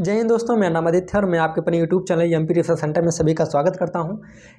जय हिंद दोस्तों, मेरा नाम आदित्य और मैं आपके अपने YouTube channel MP research centre में सभी का स्वागत करता हूं।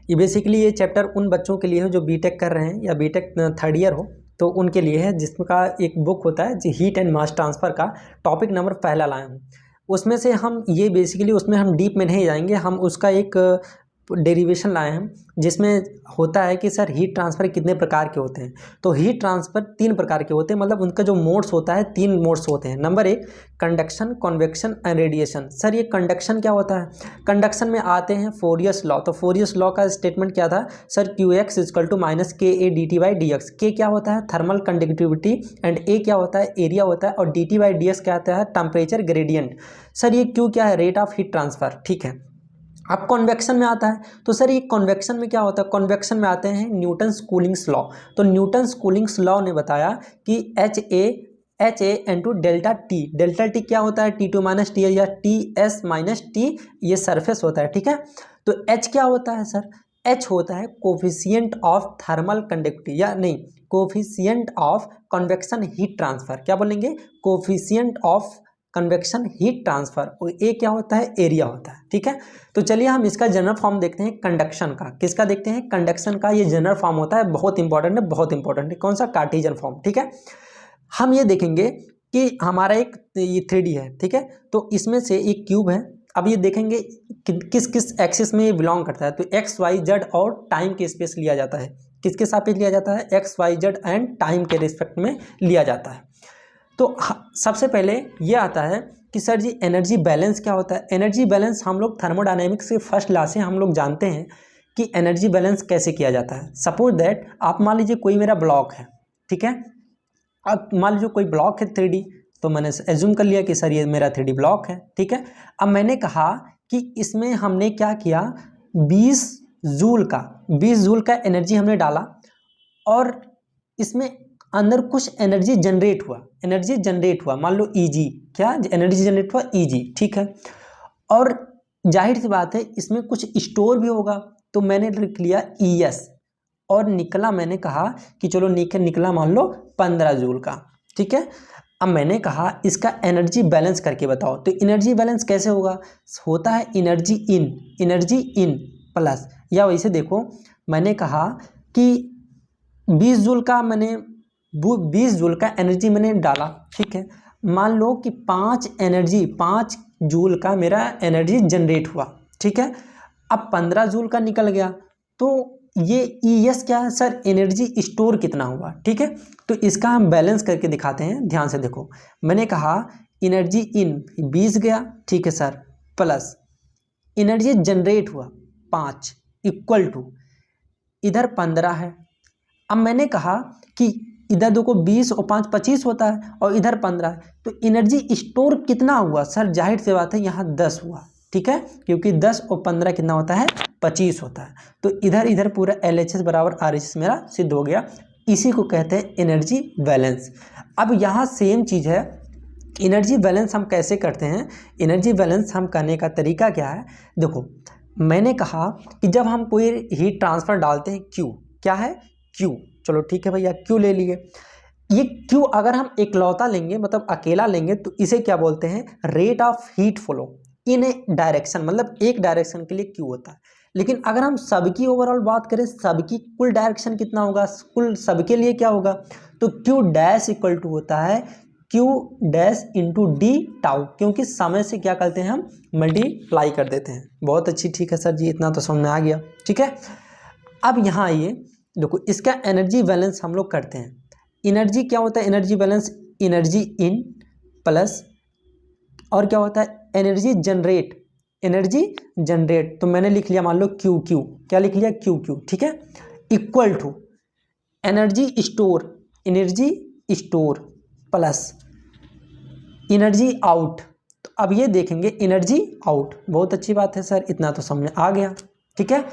ये बेसिकली ये चैप्टर उन बच्चों के लिए है जो बीटेक कर रहे हैं या बीटेक थर्ड ईयर हो, तो उनके लिए है, जिसका एक बुक होता है जो हीट एंड मास ट्रांसफ़र का टॉपिक नंबर पहला लाया हूँ। उसमें से हम ये बेसिकली उसमें हम डीप में नहीं जाएंगे, हम उसका एक डेरिवेशन लाए हैं जिसमें होता है कि सर हीट ट्रांसफ़र कितने प्रकार के होते हैं। तो हीट ट्रांसफ़र 3 प्रकार के होते हैं, मतलब उनका जो मोड्स होता है 3 मोड्स होते हैं। Number 1 conduction, convection and radiation. Sir ये कंडक्शन क्या होता है? कंडक्शन में आते हैं फोरियर्स लॉ। तो फोरियर्स लॉ का स्टेटमेंट क्या था sir? Qx equal to minus K A D T by D X. के क्या होता है? थर्मल कंडक्टिविटी एंड ए क्या होता है? एरिया होता है, और D T by D x क्या होता है? Temperature gradient. सर ये क्यू क्या है? Rate of heat transfer. ठीक है, अब कन्वेक्शन में आता है तो सर ये कन्वेक्शन में क्या होता है? कन्वेक्शन में आते हैं न्यूटन्स कूलिंग्स लॉ। तो न्यूटन्स कूलिंग्स लॉ ने बताया कि H A into delta T. Delta T क्या होता है? टी टू माइनस टी या टी एस माइनस टी, ये सरफेस होता है। ठीक है, तो एच क्या होता है सर? एच होता है कोफिशिएंट ऑफ थर्मल कंडक्टिविटी, या नहीं, coefficient of convection heat transfer. क्या बोलेंगे? Coefficient of convection heat transfer. और ए क्या होता है? एरिया होता है। ठीक है, तो चलिए हम इसका जनरल फॉर्म देखते हैं कंडक्शन का। किसका देखते हैं? कंडक्शन का ये जनरल फॉर्म होता है, बहुत इंपॉर्टेंट है, बहुत इंपॉर्टेंट है। कौन सा? Cartesian form. ठीक है, हम ये देखेंगे कि हमारा एक ये 3D है। ठीक है, तो इसमें से एक क्यूब है। अब ये देखेंगे किस किस एक्सिस में ये बिलोंग करता है। तो एक्स वाई जेड और टाइम के स्पेस लिया जाता है। किसके सापेक्ष लिया जाता है? X Y Z and time के रिस्पेक्ट में लिया जाता है। तो सबसे पहले ये आता है कि सर जी एनर्जी बैलेंस क्या होता है? एनर्जी बैलेंस हम लोग थर्मोडायनेमिक्स के फर्स्ट लॉ से हम लोग जानते हैं कि एनर्जी बैलेंस कैसे किया जाता है। सपोज दैट आप मान लीजिए कोई मेरा ब्लॉक है। ठीक है, अब मान लीजिए कोई ब्लॉक है 3D, तो मैंने एज्यूम कर लिया कि सर ये मेरा 3D ब्लॉक है। ठीक है, अब मैंने कहा कि इसमें हमने क्या किया, 20 जूल का एनर्जी हमने डाला, और इसमें अंदर कुछ एनर्जी जनरेट हुआ, मान लो Eg। क्या एनर्जी जनरेट हुआ? Eg। ठीक है, और जाहिर सी बात है इसमें कुछ स्टोर भी होगा, तो मैंने लिख लिया Es, और निकला, मैंने कहा कि चलो निकला मान लो 15 जूल का। ठीक है, अब मैंने कहा इसका एनर्जी बैलेंस करके बताओ। तो एनर्जी बैलेंस कैसे होगा? होता है एनर्जी इन प्लस, या वैसे देखो मैंने कहा कि 20 जूल का एनर्जी मैंने डाला। ठीक है, मान लो कि 5 जूल का मेरा एनर्जी जनरेट हुआ। ठीक है, अब 15 जूल का निकल गया, तो ये ES क्या है सर? एनर्जी स्टोर कितना हुआ। ठीक है, तो इसका हम बैलेंस करके दिखाते हैं। ध्यान से देखो, मैंने कहा एनर्जी इन 20 गया। ठीक है सर, प्लस एनर्जी जनरेट हुआ 5 इक्वल टू इधर 15 है। अब मैंने कहा कि इधर देखो 20 और 5 25 होता है, और इधर 15 है, तो एनर्जी स्टोर कितना हुआ सर? जाहिर सी बात है यहाँ 10 हुआ। ठीक है, क्योंकि 10 और 15 कितना होता है? 25 होता है। तो इधर पूरा LHS बराबर RHS मेरा सिद्ध हो गया। इसी को कहते हैं एनर्जी बैलेंस। अब यहाँ सेम चीज़ है, एनर्जी बैलेंस हम कैसे करते हैं? एनर्जी बैलेंस हम करने का तरीका क्या है? देखो, मैंने कहा कि जब हम कोई हीट ट्रांसफ़र डालते हैं, Q क्या है? Q, चलो ठीक है भैया, Q ले लिए। ये Q अगर हम इकलौता लेंगे, मतलब अकेला लेंगे, तो इसे क्या बोलते हैं? Rate of heat flow in A direction, मतलब एक डायरेक्शन के लिए Q होता है। लेकिन अगर हम सबकी ओवरऑल बात करें, सबकी कुल डायरेक्शन कितना होगा, कुल सबके लिए क्या होगा, तो Q डैश इक्वल टू होता है Q dash into D tau, क्योंकि समय से क्या करते हैं हम? मल्टीप्लाई कर देते हैं। बहुत अच्छी, ठीक है सर जी, इतना तो समझ में आ गया। ठीक है, अब यहाँ आइए, देखो इसका एनर्जी बैलेंस हम लोग करते हैं। एनर्जी क्या होता है? Energy balance energy in plus, और क्या होता है? एनर्जी जनरेट, तो मैंने लिख लिया मान लो क्यू, क्या लिख लिया? क्यू। ठीक है, equal to energy store plus energy out. तो अब ये देखेंगे एनर्जी आउट। बहुत अच्छी बात है सर, इतना तो समझ आ गया। ठीक है,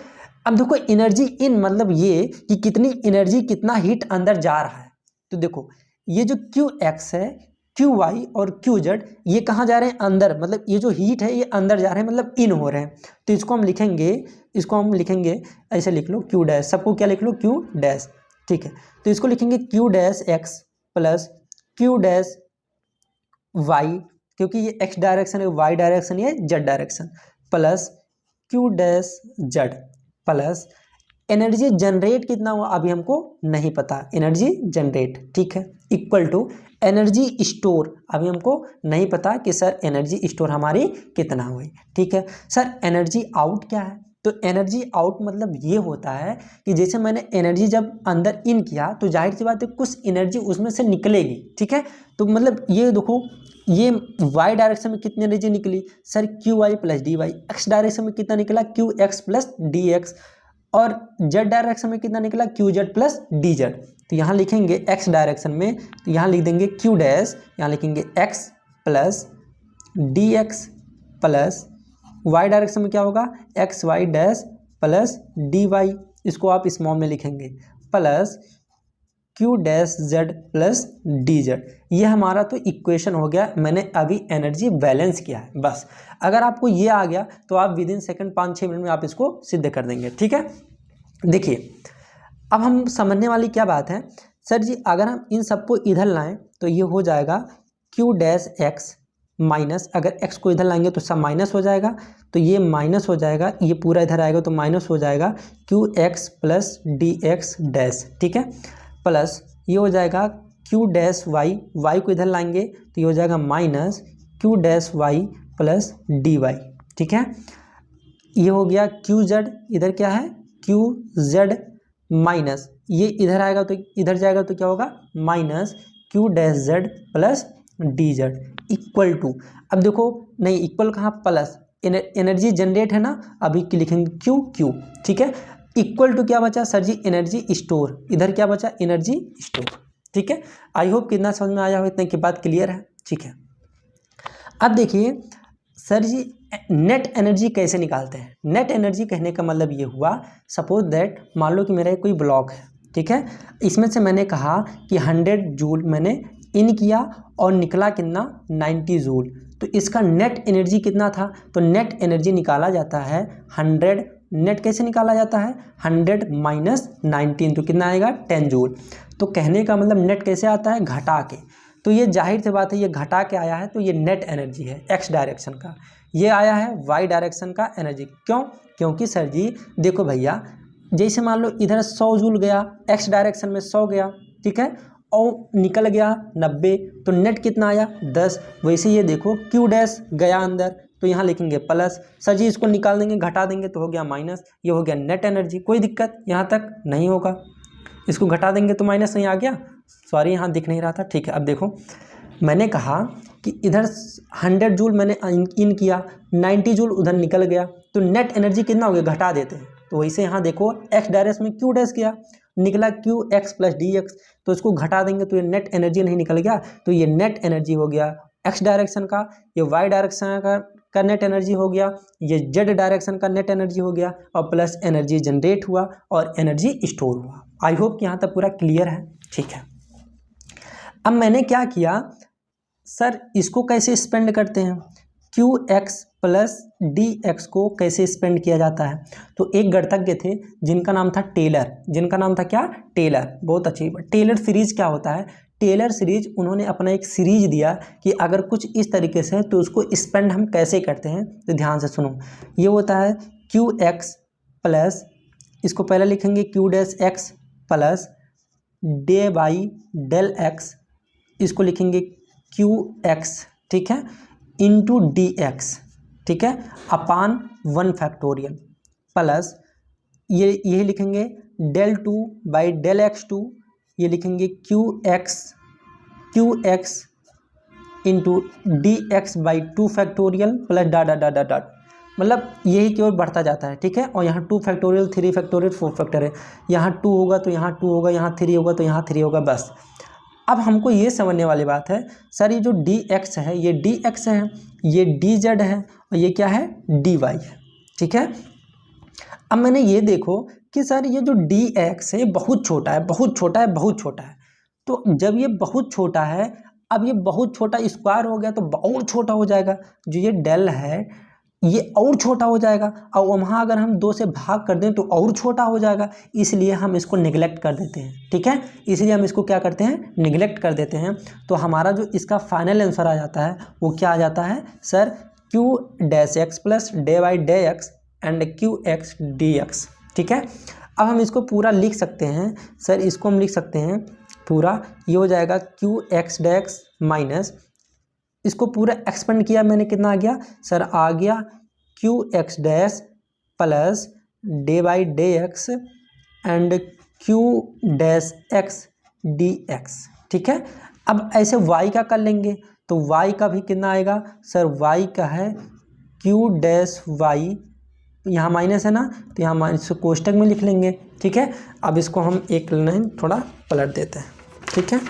अब देखो एनर्जी इन मतलब ये कि कितनी एनर्जी, कितना हीट अंदर जा रहा है। तो देखो ये जो QX है, QY और QZ, ये कहाँ जा रहे हैं? अंदर, मतलब ये जो हीट है ये अंदर जा रहे हैं, मतलब इन हो रहे हैं। तो इसको हम लिखेंगे ऐसे, लिख लो Q डैश, सबको क्या लिख लो? Q dash. ठीक है, तो इसको लिखेंगे Q dash X plus Q dash Y क्योंकि ये x डायरेक्शन है, y डायरेक्शन, ये z direction, plus q dash z plus energy generate कितना हुआ अभी हमको नहीं पता, एनर्जी जनरेट, ठीक है, इक्वल टू एनर्जी स्टोर, अभी हमको नहीं पता कि सर एनर्जी स्टोर हमारी कितना हुई, ठीक है। सर एनर्जी आउट क्या है? तो एनर्जी आउट मतलब ये होता है कि जैसे मैंने एनर्जी जब अंदर इन किया तो जाहिर सी बात है कुछ एनर्जी उसमें से निकलेगी, ठीक है। तो मतलब ये देखो, ये y डायरेक्शन में कितनी एनर्जी निकली sir, Q Y plus D Y, X direction में कितना निकला, Q X plus D X, और z डायरेक्शन में कितना निकला, Q Z plus D Z. तो यहाँ लिखेंगे x डायरेक्शन में, तो यहाँ लिख देंगे q डैश, यहाँ लिखेंगे x plus D X plus y direction में क्या होगा, X Y dash plus D Y, इसको आप स्मॉल में लिखेंगे, plus q dash z plus D Z. ये हमारा तो इक्वेशन हो गया, मैंने अभी एनर्जी बैलेंस किया है बस। अगर आपको ये आ गया तो आप विद इन सेकंड 5-6 मिनट में आप इसको सिद्ध कर देंगे, ठीक है। देखिए अब हम समझने वाली क्या बात है, सर जी अगर हम इन सबको इधर लाएं तो ये हो जाएगा q डैश x माइनस, अगर x को इधर लाएंगे तो सब माइनस हो जाएगा, तो ये माइनस हो जाएगा, ये पूरा इधर आएगा तो माइनस हो जाएगा Q X plus D x dash, ठीक है, प्लस ये हो जाएगा q डैश वाई, वाई को इधर लाएंगे तो ये हो जाएगा minus q dash Y plus D Y, ठीक है। ये हो गया क्यू जेड, इधर क्या है क्यू जेड माइनस, ये इधर आएगा तो इधर जाएगा तो क्या होगा minus Q dash Z plus D Z equal to, अब देखो नहीं इक्वल कहाँ, प्लस एनर्जी जनरेट है ना, अभी लिखेंगे क्यू क्यू, ठीक है, इक्वल टू क्या बचा सर जी, एनर्जी स्टोर, इधर क्या बचा एनर्जी स्टोर, ठीक है। आई होप कितना समझ में आया हो, इतने की बात क्लियर है, ठीक है। अब देखिए सर जी नेट एनर्जी कैसे निकालते हैं। नेट एनर्जी कहने का मतलब ये हुआ, सपोज दैट मान लो कि मेरा कोई ब्लॉक है, ठीक है, इसमें से मैंने कहा कि 100 जूल मैंने इन किया और निकला कितना 90 जूल, तो इसका नेट एनर्जी कितना था, तो नेट एनर्जी निकाला जाता है 100, नेट कैसे निकाला जाता है 100 माइनस 19, तो कितना आएगा 10 जूल। तो कहने का मतलब नेट कैसे आता है, घटा के, तो ये जाहिर सी बात है ये घटा के आया है, तो ये नेट एनर्जी है एक्स डायरेक्शन का, ये आया है वाई डायरेक्शन का एनर्जी, क्यों, क्योंकि सर जी देखो भैया जैसे मान लो इधर 100 जूल गया, एक्स डायरेक्शन में 100 गया, ठीक है, और निकल गया 90, तो नेट कितना आया 10। वैसे ये देखो क्यू डैश गया अंदर, तो यहाँ लिखेंगे प्लस, सर जी इसको निकाल देंगे घटा देंगे तो हो गया माइनस, ये हो गया नेट एनर्जी, कोई दिक्कत यहाँ तक नहीं होगा, इसको घटा देंगे तो माइनस नहीं आ गया, सॉरी यहाँ दिख नहीं रहा था, ठीक है। अब देखो मैंने कहा कि इधर 100 जूल मैंने इन किया, 90 जूल उधर निकल गया, तो नेट एनर्जी कितना हो गया, घटा देते हैं, तो वैसे यहाँ देखो एक्स डायरेक्शन में क्यू डैश किया, निकला Q X plus D x, तो इसको घटा देंगे तो ये नेट एनर्जी नहीं निकल गया, तो ये नेट एनर्जी हो गया एक्स डायरेक्शन का, ये वाई डायरेक्शन का नेट एनर्जी हो गया, ये जेड डायरेक्शन का नेट एनर्जी हो गया, और प्लस एनर्जी जनरेट हुआ और एनर्जी स्टोर हुआ। आई होप कि यहाँ तक पूरा क्लियर है, ठीक है। अब मैंने क्या किया सर, इसको कैसे स्पेंड करते हैं, Q X plus D x को कैसे स्पेंड किया जाता है, तो एक गणितज्ञ थे जिनका नाम था टेलर, जिनका नाम था क्या, टेलर, बहुत अच्छी बात। टेलर सीरीज क्या होता है, टेलर सीरीज उन्होंने अपना एक सीरीज दिया कि अगर कुछ इस तरीके से है तो उसको स्पेंड हम कैसे करते हैं, तो ध्यान से सुनो, ये होता है क्यू एक्स प्लस, इसको पहले लिखेंगे Q dash X plus del by del X, इसको लिखेंगे क्यू एक्स, ठीक है, इंटू डी एक्स, ठीक है, अपान 1 फैक्टोरियल, प्लस ये लिखेंगे डेल 2 बाई डेल एक्स 2, ये लिखेंगे Q x into d x by 2 factorial plus dot dot dot dot, मतलब यही की ओर बढ़ता जाता है, ठीक है। और यहाँ 2 फैक्टोरियल 3 फैक्टोरियल 4 फैक्टोरियल, यहाँ 2 होगा तो यहाँ 2 होगा, यहाँ 3 होगा तो यहाँ 3 होगा, बस। अब हमको ये समझने वाली बात है सर, ये जो डी एक्स है ये डी एक्स है, ये डी जेड है, और ये क्या है डी वाई है, ठीक है। अब मैंने ये देखो कि सर ये जो डी एक्स है ये बहुत छोटा है, बहुत छोटा है, बहुत छोटा है, तो जब ये बहुत छोटा है, अब ये बहुत छोटा स्क्वायर हो गया तो बहुत छोटा हो जाएगा, जो ये डेल है ये और छोटा हो जाएगा, और वहाँ अगर हम 2 से भाग कर दें तो और छोटा हो जाएगा, इसलिए हम इसको निगलेक्ट कर देते हैं। ठीक है, इसलिए हम इसको क्या करते हैं, निगलेक्ट कर देते हैं। तो हमारा जो इसका फाइनल आंसर आ जाता है वो क्या आ जाता है sir, Q dash X plus del by day x and Q x D x. ठीक है, अब हम इसको पूरा लिख सकते हैं सर, इसको हम लिख सकते हैं पूरा, ये हो जाएगा Q x day x minus, इसको पूरा एक्सपेंड किया मैंने, कितना आ गया सर, आ गया Q X dash plus del by day x and Q dash X D x. ठीक है, अब ऐसे y का कर लेंगे तो y का भी कितना आएगा सर, y का है क्यू डैश वाई, यहाँ माइनस है ना, तो यहाँ माइनस कोष्टक में लिख लेंगे। ठीक है, अब इसको हम एक लाइन थोड़ा पलट देते हैं। ठीक है,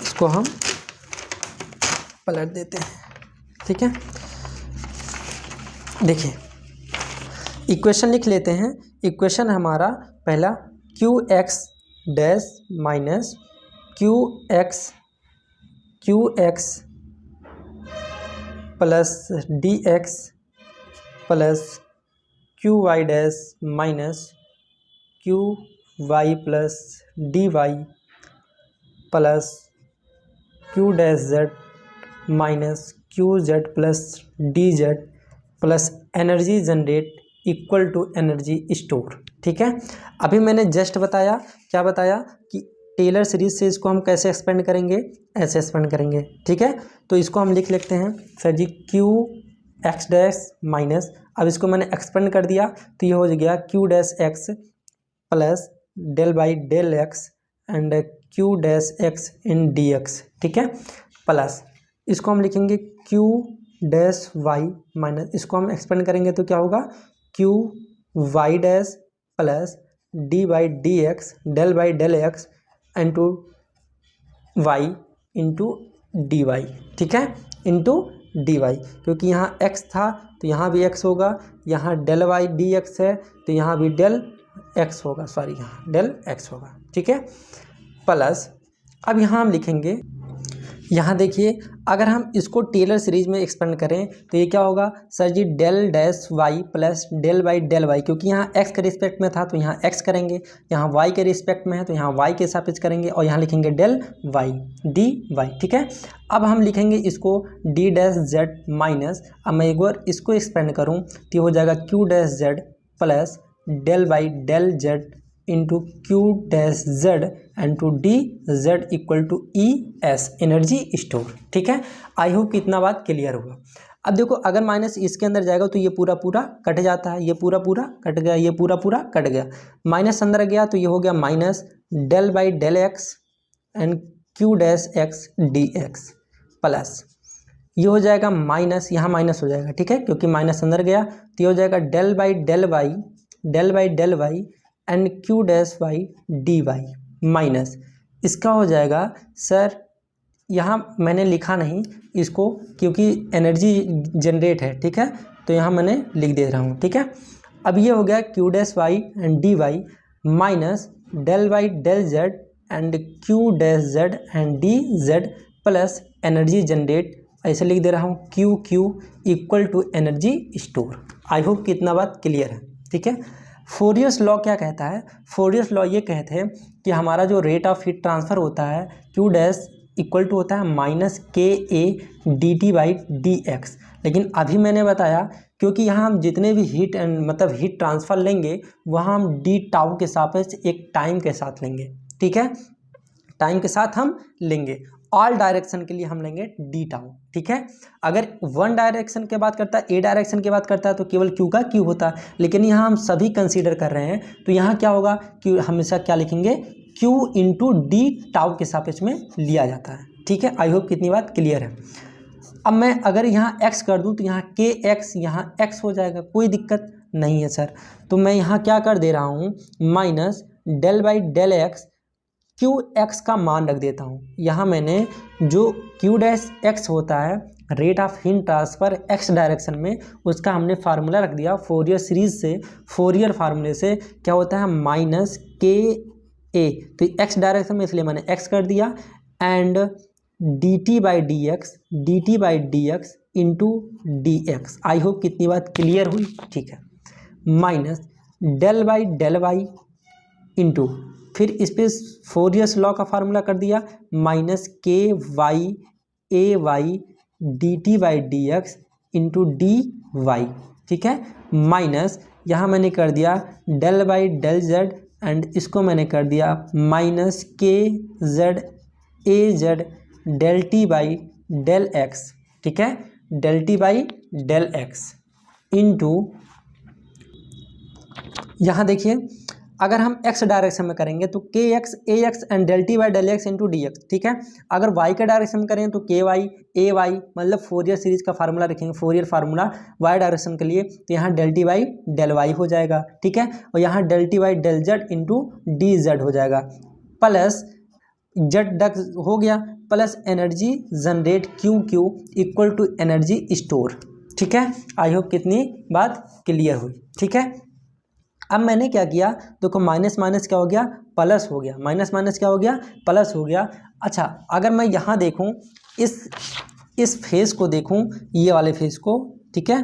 इसको हम पलट देते हैं। ठीक है, देखिए इक्वेशन लिख लेते हैं। इक्वेशन हमारा पहला Q X dash minus Q X plus D X plus Q Y dash minus Q Y plus D Y plus Q dash Z minus Q Z plus D Z plus energy generate equal to energy store. ठीक है, अभी मैंने just बताया, क्या बताया कि Taylor series से इसको हम कैसे एक्सपेंड करेंगे, ऐसे एक्सपेंड करेंगे। ठीक है, तो इसको हम लिख लेते हैं sir G Q X dash minus, अब इसको मैंने एक्सपेंड कर दिया तो ये हो गया Q dash X plus del by del X and Q dash X in D x. ठीक है, प्लस इसको हम लिखेंगे क्यू डैश वाई माइनस, इसको हम एक्सपेंड करेंगे तो क्या होगा Q Y dash plus D by D X del by del x into Y into D Y. ठीक है, इंटू डी वाई, क्योंकि यहाँ एक्स था तो यहाँ भी एक्स होगा, यहाँ डेल वाई डी एक्स है तो यहाँ भी डेल एक्स होगा, सॉरी यहाँ डेल एक्स होगा। ठीक है, प्लस अब यहाँ हम लिखेंगे, यहाँ देखिए अगर हम इसको टेलर सीरीज में एक्सपेंड करें तो ये क्या होगा sir ji, del dash Y plus del by del Y, क्योंकि यहाँ एक्स के रिस्पेक्ट में था तो यहाँ एक्स करेंगे, यहाँ वाई के रिस्पेक्ट में है तो यहाँ वाई के सापेक्ष करेंगे, और यहाँ लिखेंगे डेल वाई डी वाई। ठीक है, अब हम लिखेंगे इसको डी डैश जेड माइनस, अब मैं एक बार इसको एक्सपेंड करूँ तो ये हो जाएगा Q dash Z plus del by del Z into Q dash Z and to D Z equal to E S energy store. ठीक है, आई होप कि इतना बात क्लियर होगा। अब देखो अगर माइनस इसके अंदर जाएगा तो ये पूरा पूरा कट जाता है, ये पूरा पूरा कट गया, ये पूरा पूरा कट गया, माइनस अंदर गया तो ये हो गया minus del by del X and Q dash X D X plus ये हो जाएगा माइनस, यहाँ माइनस हो जाएगा। ठीक है, क्योंकि माइनस अंदर गया तो ये हो जाएगा del by del Y and Q dash Y D Y minus, इसका हो जाएगा सर, यहाँ मैंने लिखा नहीं इसको क्योंकि एनर्जी जनरेट है। ठीक है, तो यहाँ मैंने लिख दे रहा हूँ। ठीक है, अब ये हो गया Q dash Y and D Y minus del Y del Z and Q dash Z and D Z plus energy generate, ऐसे लिख दे रहा हूँ Q Q equal to energy store. I hope कि इतना बात क्लियर है। ठीक है, फोरियर्स लॉ क्या कहता है, फोरियर्स लॉ ये कहते हैं कि हमारा जो रेट ऑफ हीट ट्रांसफ़र होता है क्यू डैश इक्वल टू होता है minus K A D T by D x, लेकिन अभी मैंने बताया क्योंकि यहाँ हम जितने भी हीट मतलब हीट ट्रांसफ़र लेंगे वहाँ हम डी टाउ के सापेक्ष एक टाइम के साथ लेंगे। ठीक है, टाइम के साथ हम लेंगे, ऑल डायरेक्शन के लिए हम लेंगे डी टाउ। ठीक है, अगर वन डायरेक्शन की बात करता है, ए डायरेक्शन की बात करता है तो केवल क्यू का क्यू होता है, लेकिन यहाँ हम सभी कंसीडर कर रहे हैं तो यहाँ क्या होगा कि हमेशा क्या लिखेंगे क्यू इंटू डी टाउ के सापेक्ष में लिया जाता है। ठीक है, आई होप कितनी बात क्लियर है। अब मैं अगर यहाँ एक्स कर दूँ तो यहाँ के एक्स यहाँ एक्स हो जाएगा, कोई दिक्कत नहीं है सर। तो मैं यहाँ क्या कर दे रहा हूँ minus del by del X Q X का मान रख देता हूँ। यहाँ मैंने जो क्यू डैश एक्स होता है rate of heat transfer x direction में, उसका हमने फार्मूला रख दिया फोरियर सीरीज से, फोरियर फार्मूले से क्या होता है माइनस के ए, तो एक्स डायरेक्शन में इसलिए मैंने एक्स कर दिया and D T by D x into d x. I hope कितनी बात क्लियर हुई, ठीक है। माइनस डेल वाई इंटू, फिर इस पर फोरियर्स लॉ का फार्मूला कर दिया, minus K Y A Y D T by D x into D Y, ठीक है। माइनस यहाँ मैंने कर दिया del by del Z, and इसको मैंने कर दिया minus K Z A Z del T by del X, ठीक है, del T by del x into, यहाँ देखिए अगर हम x डायरेक्शन में करेंगे तो k x A x and del T by del x into d x, ठीक है। अगर y के डायरेक्शन में करें तो के वाई ए वाई, मतलब फोरियर सीरीज का फार्मूला रखेंगे, फोरियर फार्मूला y डायरेक्शन के लिए, तो यहाँ del T by del y हो जाएगा, ठीक है। और यहाँ del T by del Z into D z हो जाएगा, प्लस जेड डक हो गया, plus energy generate Q Q equal to energy store, ठीक है। आई होप कितनी बात क्लियर हुई, ठीक है। अब मैंने क्या किया, देखो माइनस माइनस क्या हो गया, प्लस हो गया, माइनस माइनस क्या हो गया, प्लस हो गया। अच्छा अगर मैं यहाँ देखूँ, इस फेस को देखूँ, ये वाले फेस को, ठीक है,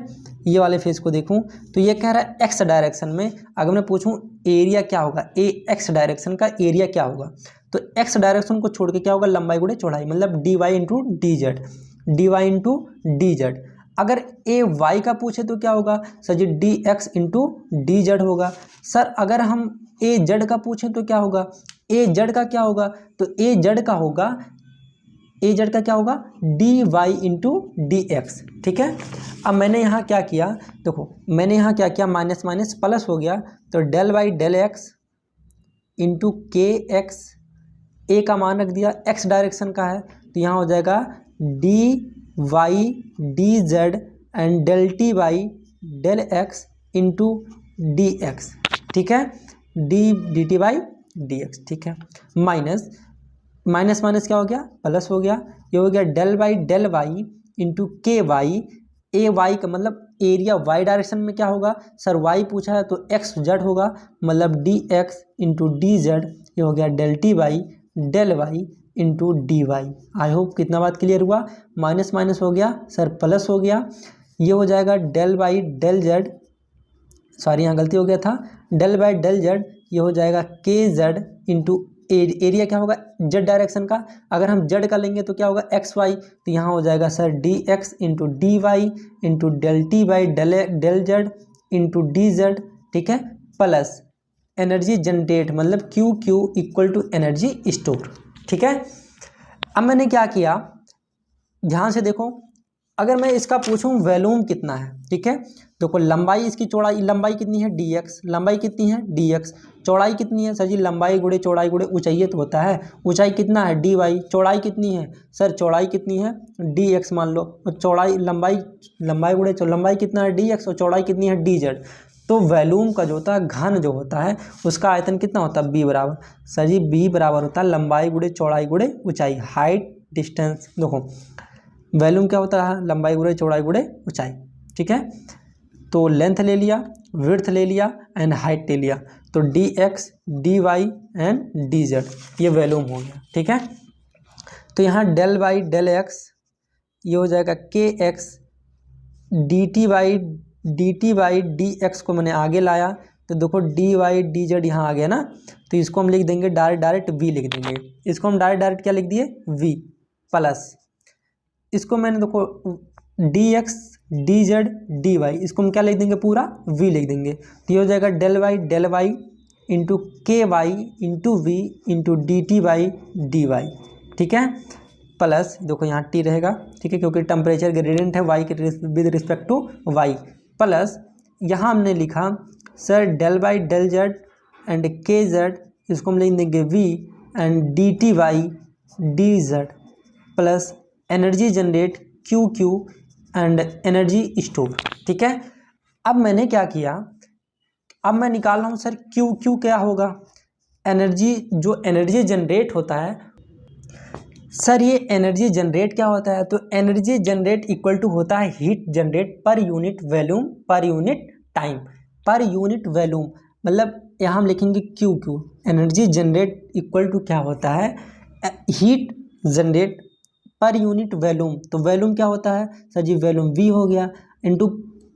ये वाले फेस को देखूँ, तो ये कह रहा है एक्स डायरेक्शन में, अगर मैं पूछूँ एरिया क्या होगा, एक्स डायरेक्शन का एरिया क्या होगा, तो एक्स डायरेक्शन को छोड़ के क्या होगा, लंबाई गुणे चौड़ाई, मतलब D Y into D Z, D Y into D Z. अगर ए वाई का पूछे तो क्या होगा sir ji, D x into D Z होगा। सर अगर हम ए जेड का पूछें तो क्या होगा, ए जेड का क्या होगा, तो ए जेड का होगा, ए जेड का क्या होगा, d Y into d x, ठीक है। अब मैंने यहाँ क्या किया, देखो मैंने यहाँ क्या किया, माइनस माइनस प्लस हो गया, तो del Y del x into के एक्स, ए का मान रख दिया, एक्स डायरेक्शन का है, तो यहाँ हो जाएगा d y d z and del T y del x into d x, ठीक है, d T by D x, ठीक है। माइनस माइनस माइनस क्या हो गया, प्लस हो गया, ये हो गया डेल वाई इंटू के वाई, ए वाई का मतलब एरिया वाई डायरेक्शन में क्या होगा, सर वाई पूछा है तो एक्स जेड होगा, मतलब d x into D Z, ये हो गया del T by del Y into D y. I hope कितना बात क्लियर हुआ, माइनस माइनस हो गया सर प्लस हो गया, ये हो जाएगा del by del z, sorry यहाँ गलती हो गया था, डेल बाई डेल जेड, ये हो जाएगा के जेड इंटू एरिया क्या होगा जेड डायरेक्शन का, अगर हम जेड का लेंगे तो क्या होगा एक्स वाई, तो यहाँ हो जाएगा sir d x into D Y into del T by del Z into D z, ठीक है, प्लस एनर्जी जनरेट मतलब q Q equal to energy store, ठीक है। अब मैंने क्या किया, ध्यान से देखो, अगर मैं इसका पूछूं वॉल्यूम कितना है, ठीक है, देखो लंबाई इसकी चौड़ाई, लंबाई कितनी है डी एक्स, लंबाई कितनी है डी एक्स, चौड़ाई कितनी है सर जी, लंबाई गुणे चौड़ाई गुणे ऊंचाई तो होता है, ऊंचाई कितना है डी वाई, चौड़ाई कितनी है सर, चौड़ाई कितनी है डी एक्स मान लो, और चौड़ाई लंबाई गुणे लंबाई कितना है डी एक्स और चौड़ाई कितनी है डी जेड। तो वॉल्यूम का जो होता है घन जो होता है उसका आयतन कितना होता है, बी बराबर, सर जी बी बराबर होता है लंबाई गुणे चौड़ाई गुणे ऊंचाई, हाइट डिस्टेंस। देखो वॉल्यूम क्या होता है, लंबाई गुणे चौड़ाई गुणे ऊंचाई, ठीक है। तो लेंथ ले लिया, विड्थ ले लिया एंड हाइट ले लिया, तो d x d y and D Z, ये वॉल्यूम हो गया, ठीक है। तो यहाँ डेल वाई डेल एक्स, ये हो जाएगा के X D T by D x को मैंने आगे लाया, तो देखो डी वाई डी जेड यहाँ आ गया ना, तो इसको हम लिख देंगे डायरेक्ट वी लिख देंगे, इसको हम डायरेक्ट क्या लिख दिए वी, प्लस इसको मैंने देखो d x d Z D Y, इसको हम क्या लिख देंगे पूरा वी लिख देंगे, तो ये हो जाएगा डेल वाई इंटू के y into we into D T by D Y, ठीक है, प्लस देखो यहाँ टी रहेगा, ठीक है, क्योंकि टेम्परेचर ग्रेडियंट है वाई के with respect to y, plus यहाँ हमने लिखा sir del by del Z and के जेड, इसको हम लिख देंगे v and D T y d Z, plus energy generate Q q and energy store, ठीक है। अब मैंने क्या किया, अब मैं निकाल रहा हूँ सर क्यू क्यू क्या होगा, एनर्जी, जो एनर्जी जनरेट होता है सर, ये एनर्जी जनरेट क्या होता है, तो एनर्जी जनरेट इक्वल टू होता है heat generate per unit volume per unit time per unit volume, मतलब यहाँ हम लिखेंगे q q, energy generate equal to क्या होता है heat generate per unit volume, तो वॉल्यूम क्या होता है सर जी, वॉल्यूम V हो गया, into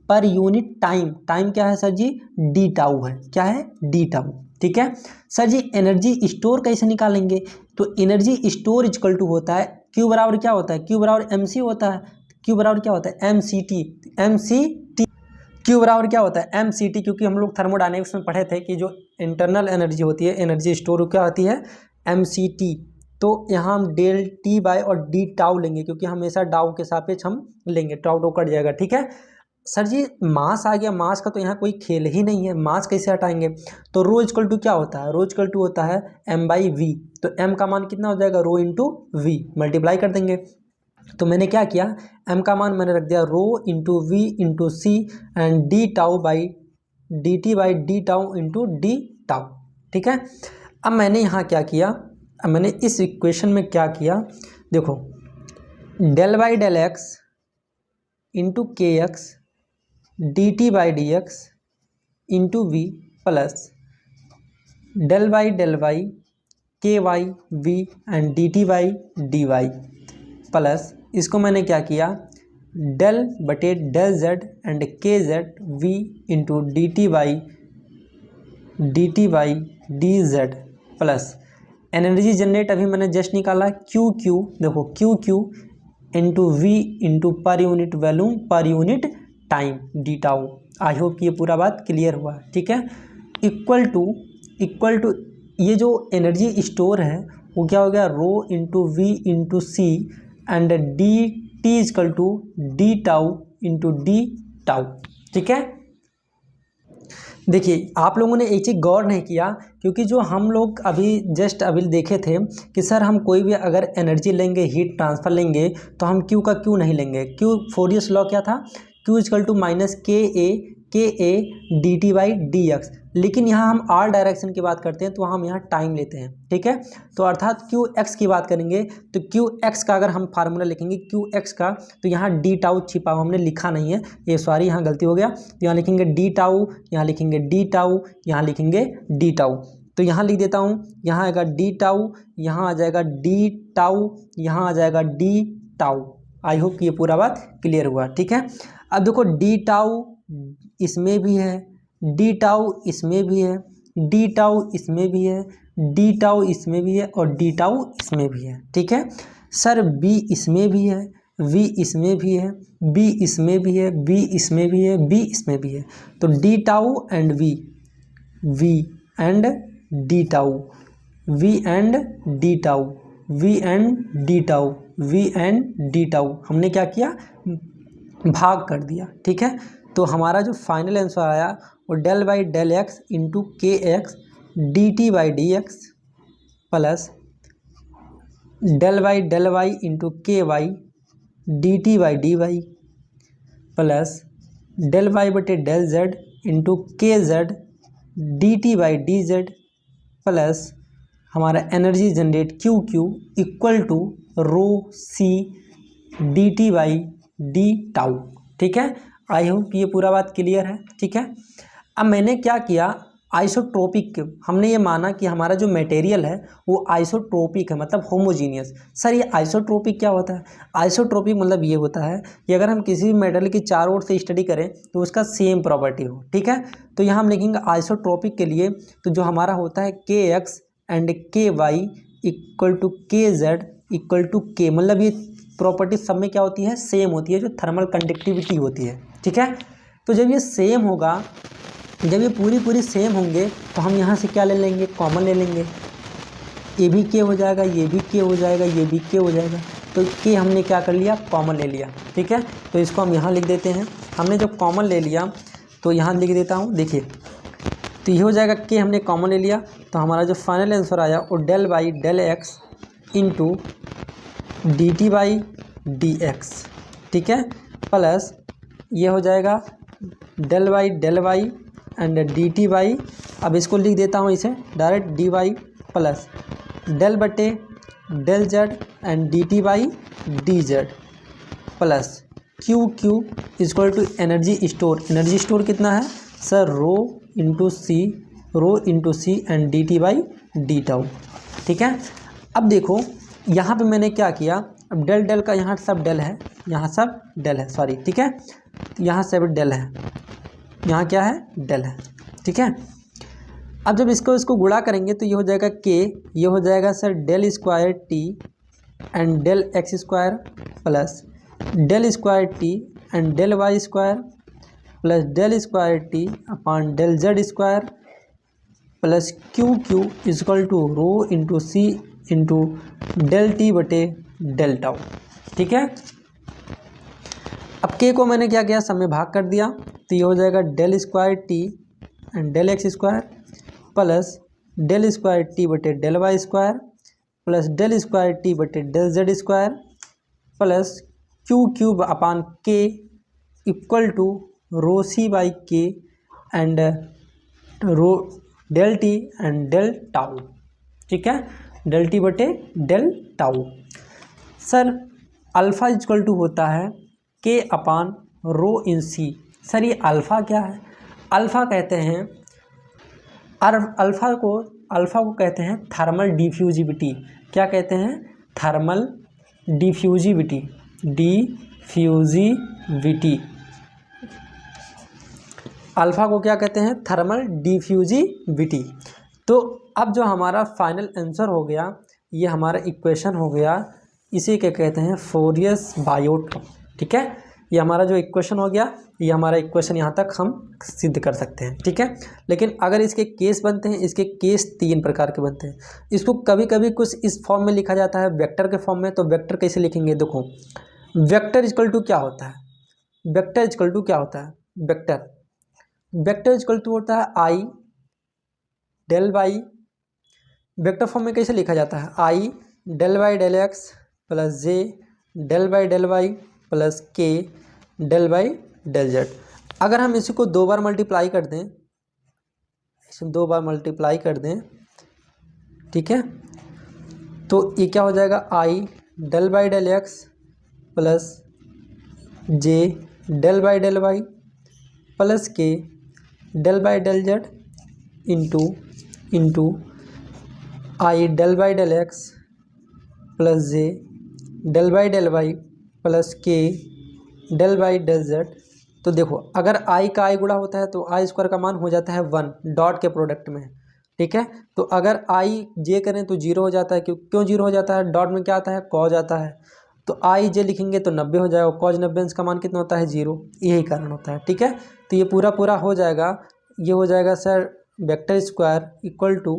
per unit time, time क्या है सर जी, डी टाउ है, क्या है, डी टाउ। ठीक है सर जी। एनर्जी स्टोर कैसे निकालेंगे, तो एनर्जी स्टोर इक्वल टू होता है Q बराबर क्या होता है, Q बराबर MC होता है, Q बराबर क्या होता है, MCT, Q बराबर क्या होता है, MCT, क्योंकि हम लोग थर्मोडायनेमिक्स में पढ़े थे कि जो इंटरनल एनर्जी होती है, एनर्जी स्टोर क्या होती है, MCT। तो यहाँ हम डेल टी बाय और डी टाउ लेंगे, क्योंकि हमेशा डाउ के सापेक्ष हम लेंगे, टाउ टो कट जाएगा। ठीक है सर जी। मास आ गया, मास का तो यहाँ कोई खेल ही नहीं है, मास कैसे हटाएंगे, तो रो इक्वल टू क्या होता है, रो इक्वल टू होता है m/v, तो m का मान कितना हो जाएगा, रो इंटू वी, मल्टीप्लाई कर देंगे। तो मैंने क्या किया, m का मान मैंने रख दिया rho into we into C and D tau by D T by D tau into D tau. ठीक है, अब मैंने यहाँ क्या किया, अब मैंने इस इक्वेशन में क्या किया, देखो del by del x into के X D T by D x into V plus del Y K Y V and D T by D Y plus इसको मैंने क्या किया, डेल बटे डेल जेड एंड के Z V into D T by D Z plus energy generate अभी मैंने just निकाला Q Q, देखो Q Q into we into per unit volume per unit time D tau. I hope कि ये पूरा बात clear हुआ। ठीक है, इक्वल टू ये जो एनर्जी स्टोर है वो क्या हो गया, rho into we into C and D T equal to D tau into D tau. ठीक है, देखिए आप लोगों ने एक चीज़ गौर नहीं किया, क्योंकि जो हम लोग अभी जस्ट अभी देखे थे कि सर हम कोई भी अगर एनर्जी लेंगे, हीट ट्रांसफ़र लेंगे, तो हम क्यू का क्यू नहीं लेंगे। क्यू फोरियर्स लॉ क्या था, Q equal to minus K A D T by D x, लेकिन यहाँ हम आर डायरेक्शन की बात करते हैं तो हम यहाँ टाइम लेते हैं। ठीक है, तो अर्थात क्यू एक्स की बात करेंगे तो क्यू एक्स का अगर हम फार्मूला लिखेंगे क्यू एक्स का, तो यहाँ डी टाउ छिपा हुआ हमने लिखा नहीं है, ये सॉरी यहाँ गलती हो गया, तो यहाँ लिखेंगे डी टाउ, यहाँ लिखेंगे डी टाउ, यहाँ लिखेंगे डी टाउ। तो यहाँ लिख देता हूँ, यहाँ आएगा डी टाउ, यहाँ आ जाएगा डी टाउ, यहाँ आ जाएगा डी टाउ। आई होप कि ये पूरा बात क्लियर हुआ। ठीक है, अब देखो डी टाउ इसमें भी है, डी टाउ इसमें भी है, डी टाउ इसमें भी है, डी टाउ इसमें भी है और डी टाउ इसमें भी है। ठीक है सर, बी इसमें भी है, वी इसमें भी है, बी इसमें भी है, बी इसमें भी है, बी इसमें भी है, तो d tau and v and D tau, v and D tau, v and D tau, v and D tau हमने क्या किया, भाग कर दिया। ठीक है, तो हमारा जो फाइनल आंसर आया वो del by del x into के X D T by D X plus del Y into के Y D T by D Y plus del Y बटे del Z into K Z D T by D Z plus हमारा energy generate Q Q equal to rho C D T by D tau. ठीक है, आई hope कि ये पूरा बात clear है। ठीक है, अब मैंने क्या किया, आइसोट्रोपिक हमने ये माना कि हमारा जो मटेरियल है वो आइसोट्रोपिक है, मतलब होमोजीनियस। सर ये आइसोट्रोपिक क्या होता है, आइसोट्रोपिक मतलब ये होता है कि अगर हम किसी भी मेटल की चारों ओर से स्टडी करें तो उसका सेम प्रॉपर्टी हो। ठीक है, तो यहाँ हम लिखेंगे आइसोट्रोपिक के लिए, तो जो हमारा होता है के एक्स एंड के वाई इक्वल टू के जेड इक्वल टू के, मतलब ये प्रॉपर्टी सब में क्या होती है, सेम होती है, जो थर्मल कंडक्टिविटी होती है। ठीक है, तो जब ये सेम होगा, जब ये पूरी सेम होंगे तो हम यहाँ से क्या ले लेंगे, कॉमन ले लेंगे, ये भी के हो जाएगा, ये भी के हो जाएगा, ये भी के हो जाएगा, तो के हमने क्या कर लिया, कॉमन ले लिया। ठीक है, तो इसको हम यहाँ लिख देते हैं, हमने जब कॉमन ले लिया तो यहाँ लिख देता हूँ, देखिए तो ये हो जाएगा के हमने कॉमन ले लिया, तो हमारा जो फाइनल आंसर आया वो del by del x into D T by D x. ठीक है, प्लस ये हो जाएगा del Y and D T by, अब इसको लिख देता हूँ इसे direct D Y plus del बटे del Z and D T by D Z plus Q Q equal to energy store कितना है sir, rho into C and D T by D tau. ठीक है, अब देखो यहाँ पे मैंने क्या किया, अब डेल डेल का यहाँ सब डेल है, यहाँ सब डेल है, सॉरी, ठीक है, तो यहाँ सब डेल है, यहाँ क्या है, डेल है, ठीक है। अब जब इसको गुणा करेंगे तो ये हो जाएगा के, ये हो जाएगा sir del square T and del x square plus del square T and del Y square plus del square T upon del Z square plus Q q equal to rho into c into del T बटे del tau, ठीक है। अब के को मैंने क्या किया, सब में भाग कर दिया, तो ये हो जाएगा del square T and del x square plus del square T बटे del Y square plus del square T बटे del Z square plus Q cube upon K equal to rho C by K and rho del T and del tau, ठीक है, del T बटे del tau. Sir alpha equal to होता है के अपान रो इन सी। Sir ये alpha क्या है, alpha कहते हैं, अल्फ़ा को कहते हैं थर्मल डिफ्यूजिविटी। क्या कहते हैं, थर्मल डिफ्यूजिविटी, डिफ्यूजिविटी। अल्फ़ा को क्या कहते हैं, थर्मल डिफ्यूजिविटी। तो अब जो हमारा फाइनल आंसर हो गया, ये हमारा इक्वेशन हो गया, इसी के कहते हैं फोरियस बायोट, ठीक है। ये हमारा जो इक्वेशन हो गया, ये हमारा इक्वेशन यहाँ तक हम सिद्ध कर सकते हैं, ठीक है। लेकिन अगर इसके केस बनते हैं, इसके केस 3 प्रकार के बनते हैं। इसको कभी कभी कुछ इस फॉर्म में लिखा जाता है, वेक्टर के फॉर्म में। तो वेक्टर कैसे लिखेंगे, देखो, वेक्टर इक्वल टू क्या होता है, वेक्टर इक्वल टू क्या होता है, वेक्टर इक्वल टू होता है I del Y. Vector form में कैसे लिखा जाता है, I del Y del X plus J del Y del Y plus K del Y del Z. अगर हम इसी को 2 बार मल्टीप्लाई कर दें, इसे 2 बार मल्टीप्लाई कर दें, ठीक है, तो ये क्या हो जाएगा, I del by del X plus J del by del Y plus K del by del Z into I del by del X plus J del by del Y plus K del by del Z. तो देखो, अगर आई का आई गुणा होता है तो आई square का मान हो जाता है 1 डॉट के प्रोडक्ट में, ठीक है। तो अगर आई जे करें तो 0 हो जाता है। क्यों 0 हो जाता है, डॉट में क्या आता है, कॉज आता है। तो आई जे लिखेंगे तो 90 हो जाएगा, कॉज 90 का मान कितना होता है, 0, यही कारण होता है, ठीक है। तो ये पूरा हो जाएगा, ये हो जाएगा sir vector square equal to,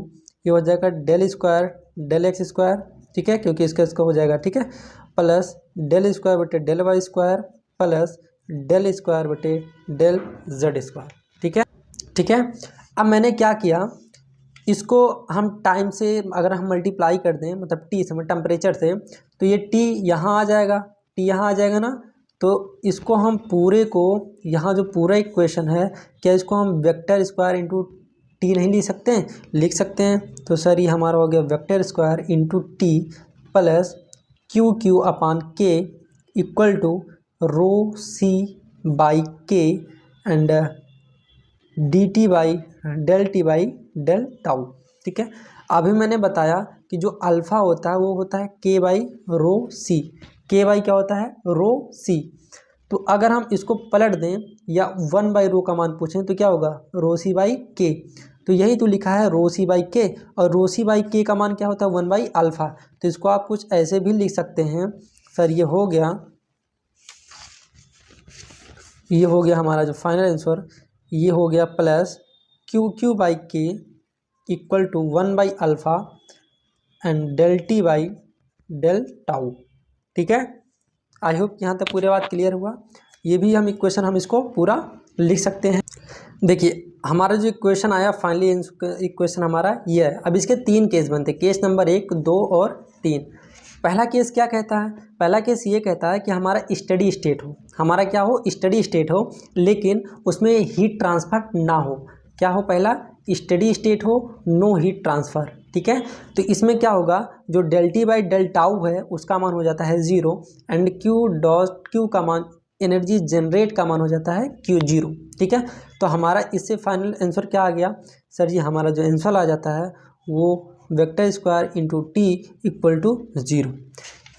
ये हो जाएगा del square del x square, ठीक है, क्योंकि इसका हो जाएगा, ठीक है, प्लस डेल स्क्वायर बटे del Y square plus del square बटे डेल जेड स्क्वायर, ठीक है। अब मैंने क्या किया, इसको हम टाइम से अगर हम मल्टीप्लाई कर दें, मतलब टी से, मतलब टेम्परेचर से, तो ये टी यहाँ आ जाएगा, टी यहाँ आ जाएगा ना। तो इसको हम पूरे को, यहाँ जो पूरा इक्वेशन है, क्या इसको हम वेक्टर स्क्वायर इंटू टी नहीं लिख सकते हैं, लिख सकते हैं। तो सर ये हमारा हो गया vector square into T plus Q Q upon K equal to rho C by K and D T by del T by del tau, ठीक है। अभी मैंने बताया कि जो अल्फ़ा होता है वो होता है के बाई रो सी, के बाई क्या होता है, रो सी। तो अगर हम इसको पलट दें या 1 बाई रो का मान पूछें तो क्या होगा, रो सी बाई के। तो यही तो लिखा है रो सी बाई के, और रो सी बाई के का मान क्या होता है, 1 बाई अल्फ़ा। तो इसको आप कुछ ऐसे भी लिख सकते हैं, सर ये हो गया हमारा जो फाइनल आंसर, ये हो गया plus Q q by k equal to 1 by alpha and del T by del tau, ठीक है। आई होप यहाँ तक पूरे बात क्लियर हुआ। ये भी हम इक्वेशन हम इसको पूरा लिख सकते हैं। देखिए हमारा जो इक्वेशन आया फाइनली इक्वेशन हमारा ये है। अब इसके 3 केस बनते हैं, केस नंबर 1, 2 और 3। पहला केस क्या कहता है, पहला केस ये कहता है कि हमारा स्टडी स्टेट हो, हमारा क्या हो, स्टडी स्टेट हो, लेकिन उसमें हीट ट्रांसफ़र ना हो। क्या हो, पहला स्टडी स्टेट हो, नो हीट ट्रांसफ़र, ठीक है। तो इसमें क्या होगा, जो del T by del tau है उसका मान हो जाता है 0 एंड क्यू का मान, एनर्जी जनरेट का मान हो जाता है Q0, ठीक है। तो हमारा इससे फाइनल आंसर क्या आ गया, सर जी हमारा जो आंसर आ जाता है वो vector square into T equal to 0।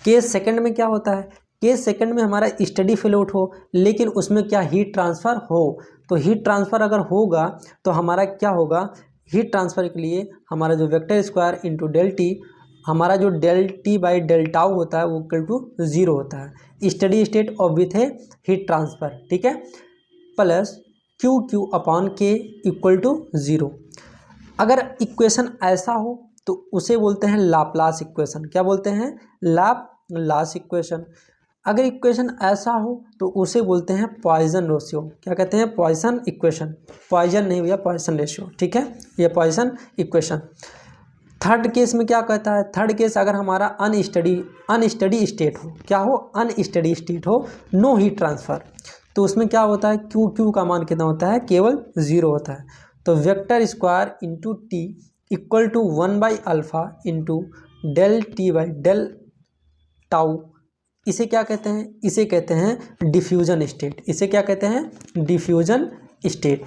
Case second में क्या होता है, केस सेकंड में हमारा स्टडी फ्लूइड हो लेकिन उसमें क्या हीट ट्रांसफ़र हो, तो हीट ट्रांसफ़र अगर होगा तो हमारा क्या होगा, हीट ट्रांसफ़र के लिए हमारा जो vector square into del T, हमारा जो del T by del tau होता है वो इक्वल टू 0 होता है, स्टडी स्टेट ऑफ विथ है हीट ट्रांसफ़र, ठीक है, plus Q q upon k equal to 0। अगर इक्वेशन ऐसा हो तो उसे बोलते हैं लाप्लास इक्वेशन। क्या बोलते हैं, लाप्लास इक्वेशन। अगर इक्वेशन ऐसा हो तो उसे बोलते हैं पॉइसन रेशियो। क्या कहते हैं, पॉइसन इक्वेशन, पॉइजन नहीं भैया, पॉइसन रेशियो, ठीक है, ये पॉइसन इक्वेशन। थर्ड केस में क्या कहता है, थर्ड केस अगर हमारा अनस्टडी स्टेट हो, क्या हो, अनस्टडी स्टेट हो, नो हीट ट्रांसफ़र, तो उसमें क्या होता है, क्यू क्यू का मान कितना होता है, केवल 0 होता है। तो vector square into T equal to 1/α into del T by del tau, इसे क्या कहते हैं, इसे कहते हैं डिफ्यूजन स्टेट। इसे क्या कहते हैं, डिफ्यूजन स्टेट।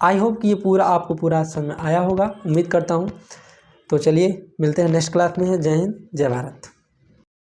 आई होप कि ये पूरा आपको पूरा समझ आया होगा, उम्मीद करता हूँ। तो चलिए मिलते हैं नेक्स्ट क्लास में। जय हिंद, जय भारत।